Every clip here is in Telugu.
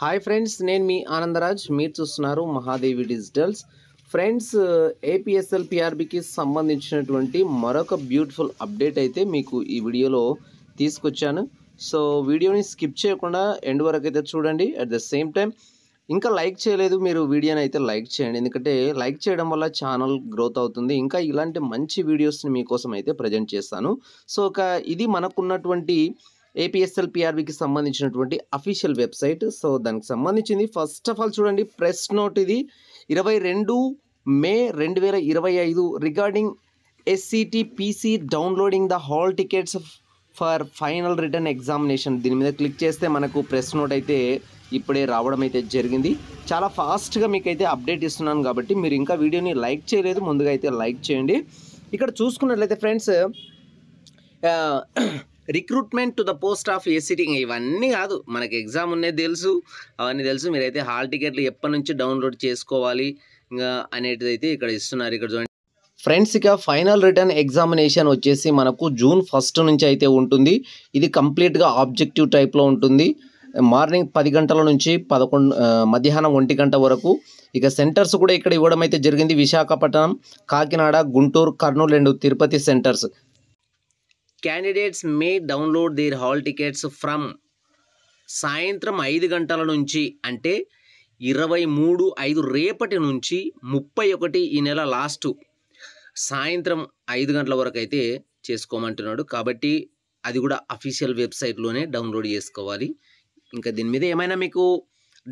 హాయ్ ఫ్రెండ్స్, నేను మీ ఆనందరాజ్. మీరు చూస్తున్నారు మహాదేవి డిజిటల్స్. ఫ్రెండ్స్, ఏపీఎస్ఎల్ పిఆర్బికి సంబంధించినటువంటి మరొక బ్యూటిఫుల్ అప్డేట్ అయితే మీకు ఈ వీడియోలో తీసుకొచ్చాను. సో వీడియోని స్కిప్ చేయకుండా ఎండ్ వరకు అయితే చూడండి. అట్ ద సేమ్ టైం ఇంకా లైక్ చేయలేదు మీరు వీడియోని అయితే లైక్ చేయండి, ఎందుకంటే లైక్ చేయడం వల్ల ఛానల్ గ్రోత్ అవుతుంది. ఇంకా ఇలాంటి మంచి వీడియోస్ని మీకోసం అయితే ప్రజెంట్ చేస్తాను. సో ఇది మనకున్నటువంటి ఏపీఎస్ఎల్ పిఆర్బికి సంబంధించినటువంటి అఫీషియల్ వెబ్సైట్. సో దానికి సంబంధించింది ఫస్ట్ ఆఫ్ ఆల్ చూడండి, ప్రెస్ నోట్ ఇది 22 మే 2025 regarding SCT PC downloading the hall tickets for final written examination. దీని మీద క్లిక్ చేస్తే మనకు ప్రెస్ నోట్ అయితే ఇప్పుడే రావడం అయితే జరిగింది. చాలా ఫాస్ట్గా మీకైతే అప్డేట్ ఇస్తున్నాను కాబట్టి మీరు ఇంకా వీడియోని లైక్ చేయలేదు, ముందుగా అయితే లైక్ చేయండి. ఇక్కడ చూసుకున్నట్లయితే friends, recruitment to the post of ACT ఇవన్నీ కాదు, మనకి ఎగ్జామ్ ఉన్నది తెలుసు, అవన్నీ తెలుసు. మీరైతే హాల్ టికెట్లు ఎప్పటి నుంచి డౌన్లోడ్ చేసుకోవాలి ఇంకా అనేది అయితే ఇక్కడ ఇస్తున్నారు. ఇక్కడ చూడండి ఫ్రెండ్స్, ఇక ఫైనల్ రిటర్న్ ఎగ్జామినేషన్ వచ్చేసి మనకు జూన్ 1 నుంచి అయితే ఉంటుంది. ఇది కంప్లీట్గా ఆబ్జెక్టివ్ టైప్లో ఉంటుంది. మార్నింగ్ 10 గంటల నుంచి మధ్యాహ్నం 1 గంట వరకు. ఇక సెంటర్స్ కూడా ఇక్కడ ఇవ్వడం అయితే జరిగింది. Visakhapatnam, Kakinada, Guntur, Kurnool and Tirupati centres. Candidates may download their hall tickets from సాయంత్రం 5 గంటల నుంచి, అంటే 23/5 రేపటి నుంచి 31 ఈ నెల లాస్ట్ సాయంత్రం 5 గంటల వరకు అయితే చేసుకోమంటున్నాడు. కాబట్టి అది కూడా అఫీషియల్ వెబ్సైట్లోనే డౌన్లోడ్ చేసుకోవాలి. ఇంకా దీని మీద ఏమైనా మీకు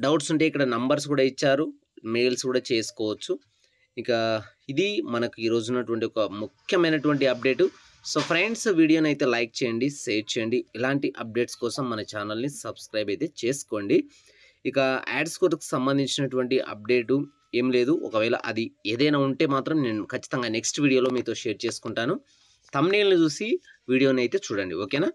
డౌట్స్ ఉంటే ఇక్కడ నంబర్స్ కూడా ఇచ్చారు, మెయిల్స్ కూడా చేసుకోవచ్చు. ఇక ఇది మనకు ఈరోజు ఉన్నటువంటి ఒక ముఖ్యమైనటువంటి అప్డేటు. సో ఫ్రెండ్స్, వీడియోని అయితే లైక్ చేయండి, షేర్ చేయండి. ఇలాంటి అప్డేట్స్ కోసం మన ఛానల్ని సబ్స్క్రైబ్ అయితే చేసుకోండి. ఇక యాడ్స్ కోర్టుకు సంబంధించినటువంటి అప్డేటు ఏం లేదు. ఒకవేళ అది ఏదైనా ఉంటే మాత్రం నేను ఖచ్చితంగా నెక్స్ట్ వీడియోలో మీతో షేర్ చేసుకుంటాను. థంబ్నెయిల్ని చూసి వీడియోని అయితే చూడండి, ఓకేనా?